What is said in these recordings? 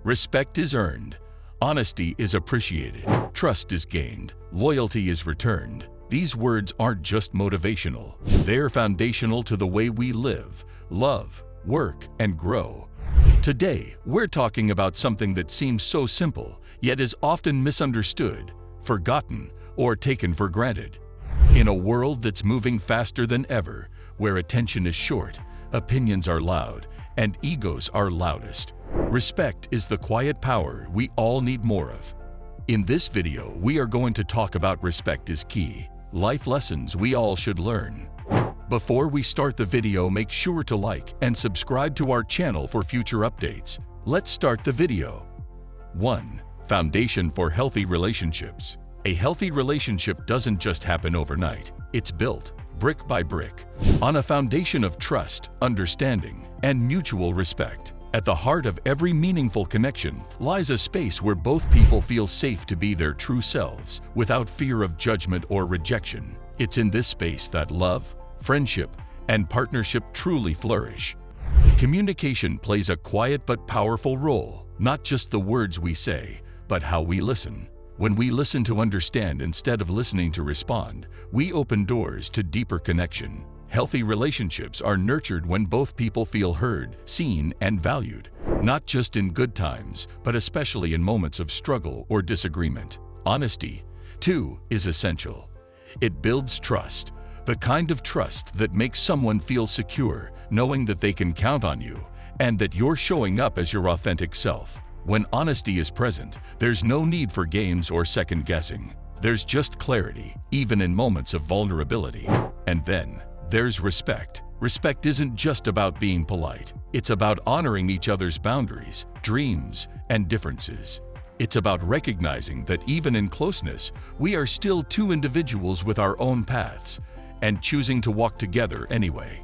Respect is earned, honesty is appreciated, trust is gained, loyalty is returned. These words aren't just motivational, they're foundational to the way we live, love, work, and grow. Today, we're talking about something that seems so simple, yet is often misunderstood, forgotten, or taken for granted. In a world that's moving faster than ever, where attention is short, opinions are loud, and egos are loudest, respect is the quiet power we all need more of. In this video, we are going to talk about respect is key, life lessons we all should learn. Before we start the video, make sure to like and subscribe to our channel for future updates. Let's start the video. 1. Foundation for healthy relationships. A healthy relationship doesn't just happen overnight. It's built, brick by brick, on a foundation of trust, understanding, and mutual respect. At the heart of every meaningful connection lies a space where both people feel safe to be their true selves, without fear of judgment or rejection. It's in this space that love, friendship, and partnership truly flourish. Communication plays a quiet but powerful role, not just the words we say, but how we listen. When we listen to understand instead of listening to respond, we open doors to deeper connection. Healthy relationships are nurtured when both people feel heard, seen, and valued, not just in good times, but especially in moments of struggle or disagreement. Honesty, too, is essential. It builds trust, the kind of trust that makes someone feel secure, knowing that they can count on you, and that you're showing up as your authentic self. When honesty is present, there's no need for games or second guessing. There's just clarity, even in moments of vulnerability. And then, there's respect. Respect isn't just about being polite. It's about honoring each other's boundaries, dreams, and differences. It's about recognizing that even in closeness, we are still two individuals with our own paths, and choosing to walk together anyway.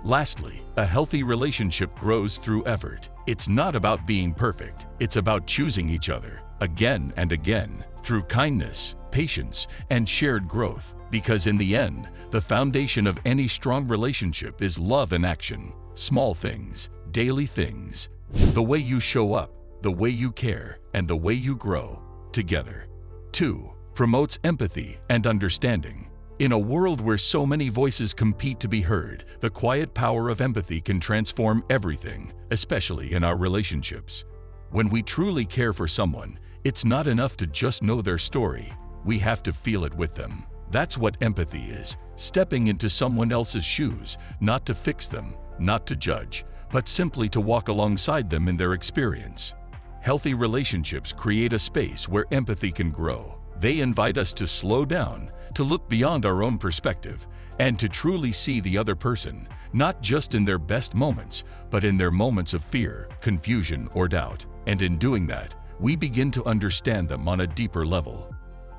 Lastly, a healthy relationship grows through effort. It's not about being perfect. It's about choosing each other, again and again, through kindness, patience, and shared growth. Because in the end, the foundation of any strong relationship is love in action. Small things, daily things. The way you show up, the way you care, and the way you grow together. 2. Promotes empathy and understanding. In a world where so many voices compete to be heard, the quiet power of empathy can transform everything, especially in our relationships. When we truly care for someone, it's not enough to just know their story. We have to feel it with them. That's what empathy is, stepping into someone else's shoes, not to fix them, not to judge, but simply to walk alongside them in their experience. Healthy relationships create a space where empathy can grow. They invite us to slow down, to look beyond our own perspective, and to truly see the other person, not just in their best moments, but in their moments of fear, confusion, or doubt. And in doing that, we begin to understand them on a deeper level.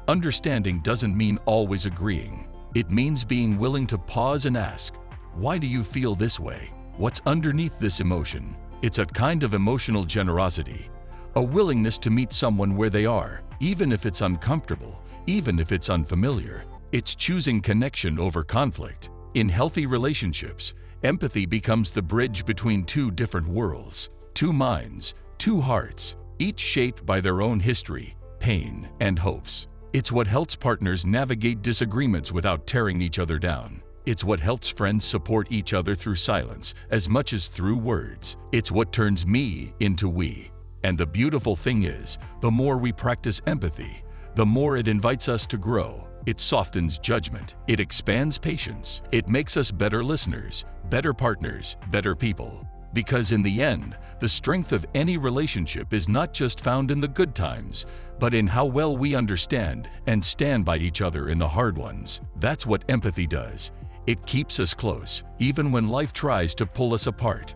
Understanding doesn't mean always agreeing. It means being willing to pause and ask, why do you feel this way? What's underneath this emotion? It's a kind of emotional generosity, a willingness to meet someone where they are, even if it's uncomfortable, even if it's unfamiliar. It's choosing connection over conflict. In healthy relationships, empathy becomes the bridge between two different worlds, two minds, two hearts, each shaped by their own history, pain, and hopes. It's what helps partners navigate disagreements without tearing each other down. It's what helps friends support each other through silence as much as through words. It's what turns me into we. And the beautiful thing is, the more we practice empathy, the more it invites us to grow. It softens judgment. It expands patience. It makes us better listeners, better partners, better people. Because in the end, the strength of any relationship is not just found in the good times, but in how well we understand and stand by each other in the hard ones. That's what empathy does. It keeps us close, even when life tries to pull us apart.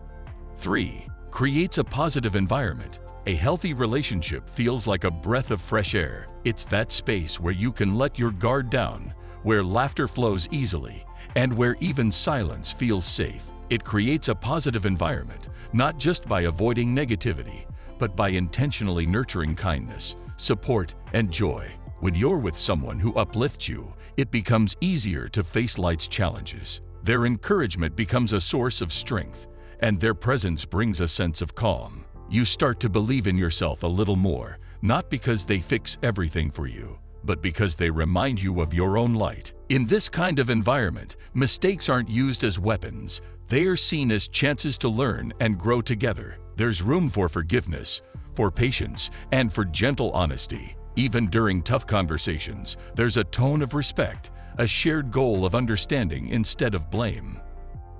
3. Creates a positive environment. A healthy relationship feels like a breath of fresh air. It's that space where you can let your guard down, where laughter flows easily, and where even silence feels safe. It creates a positive environment, not just by avoiding negativity, but by intentionally nurturing kindness, support, and joy. When you're with someone who uplifts you, it becomes easier to face life's challenges. Their encouragement becomes a source of strength, and their presence brings a sense of calm. You start to believe in yourself a little more, not because they fix everything for you, but because they remind you of your own light. In this kind of environment, mistakes aren't used as weapons. They are seen as chances to learn and grow together. There's room for forgiveness, for patience, and for gentle honesty. Even during tough conversations, there's a tone of respect, a shared goal of understanding instead of blame.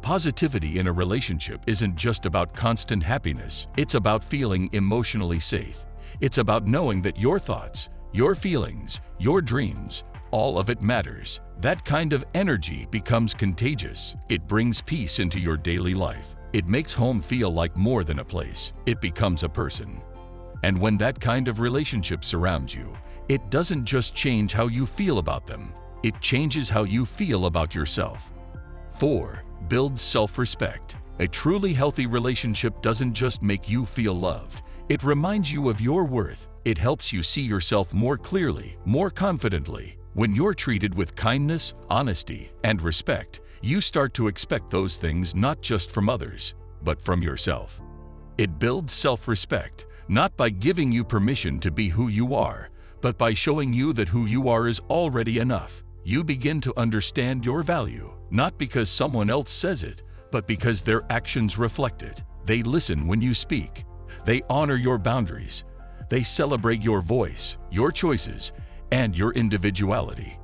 Positivity in a relationship isn't just about constant happiness. It's about feeling emotionally safe. It's about knowing that your thoughts, your feelings, your dreams, all of it matters. That kind of energy becomes contagious. It brings peace into your daily life. It makes home feel like more than a place. It becomes a person. And when that kind of relationship surrounds you, it doesn't just change how you feel about them. It changes how you feel about yourself. 4. Build self-respect. A truly healthy relationship doesn't just make you feel loved. It reminds you of your worth. It helps you see yourself more clearly, more confidently. When you're treated with kindness, honesty, and respect, you start to expect those things not just from others, but from yourself. It builds self-respect, not by giving you permission to be who you are, but by showing you that who you are is already enough. You begin to understand your value, not because someone else says it, but because their actions reflect it. They listen when you speak. They honor your boundaries. They celebrate your voice, your choices, and your individuality.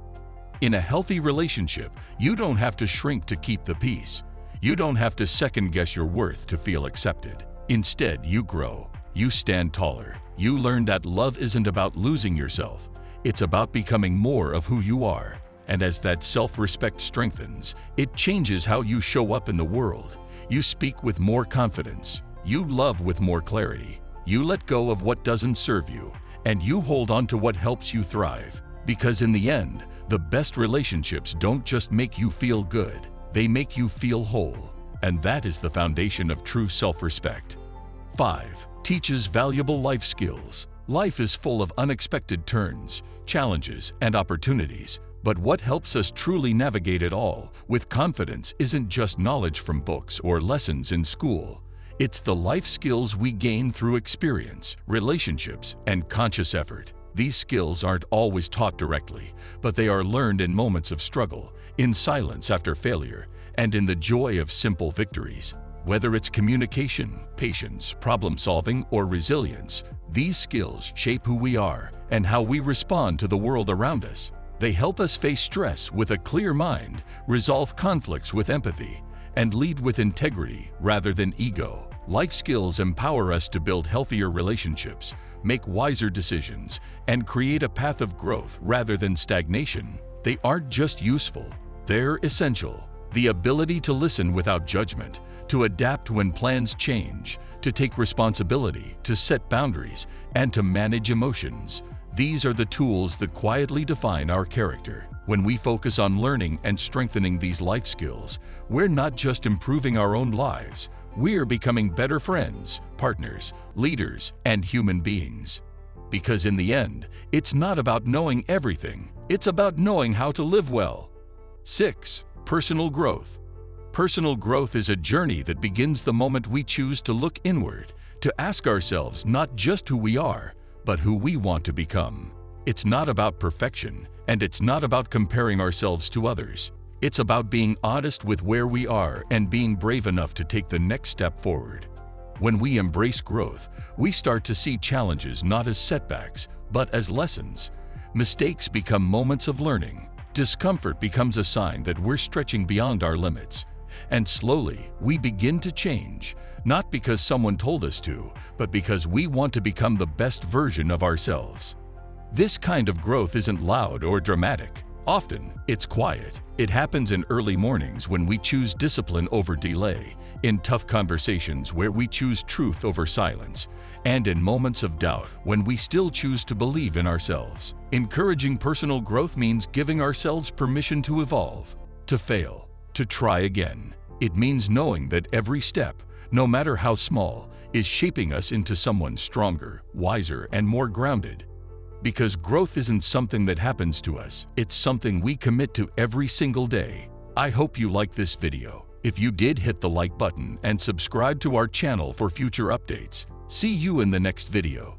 In a healthy relationship, you don't have to shrink to keep the peace. You don't have to second-guess your worth to feel accepted. Instead, you grow. You stand taller. You learn that love isn't about losing yourself. It's about becoming more of who you are. And as that self-respect strengthens, it changes how you show up in the world. You speak with more confidence. You love with more clarity. You let go of what doesn't serve you, and you hold on to what helps you thrive. Because in the end, the best relationships don't just make you feel good, they make you feel whole. And that is the foundation of true self-respect. 5. Teaches valuable life skills. Life is full of unexpected turns, challenges, and opportunities. But what helps us truly navigate it all with confidence isn't just knowledge from books or lessons in school. It's the life skills we gain through experience, relationships, and conscious effort. These skills aren't always taught directly, but they are learned in moments of struggle, in silence after failure, and in the joy of simple victories. Whether it's communication, patience, problem-solving, or resilience, these skills shape who we are and how we respond to the world around us. They help us face stress with a clear mind, resolve conflicts with empathy, and lead with integrity rather than ego. Life skills empower us to build healthier relationships, make wiser decisions, and create a path of growth rather than stagnation. They aren't just useful, they're essential. The ability to listen without judgment, to adapt when plans change, to take responsibility, to set boundaries, and to manage emotions. These are the tools that quietly define our character. When we focus on learning and strengthening these life skills, we're not just improving our own lives, we're becoming better friends, partners, leaders, and human beings. Because in the end, it's not about knowing everything, it's about knowing how to live well. 6. Personal growth. Personal growth is a journey that begins the moment we choose to look inward, to ask ourselves not just who we are, but who we want to become. It's not about perfection, and it's not about comparing ourselves to others. It's about being honest with where we are and being brave enough to take the next step forward. When we embrace growth, we start to see challenges not as setbacks, but as lessons. Mistakes become moments of learning. Discomfort becomes a sign that we're stretching beyond our limits. And slowly, we begin to change, not because someone told us to, but because we want to become the best version of ourselves. This kind of growth isn't loud or dramatic. Often, it's quiet. It happens in early mornings when we choose discipline over delay, in tough conversations where we choose truth over silence, and in moments of doubt when we still choose to believe in ourselves. Encouraging personal growth means giving ourselves permission to evolve, to fail, to try again. It means knowing that every step, no matter how small, is shaping us into someone stronger, wiser, and more grounded. Because growth isn't something that happens to us, it's something we commit to every single day. I hope you liked this video. If you did, hit the like button and subscribe to our channel for future updates. See you in the next video.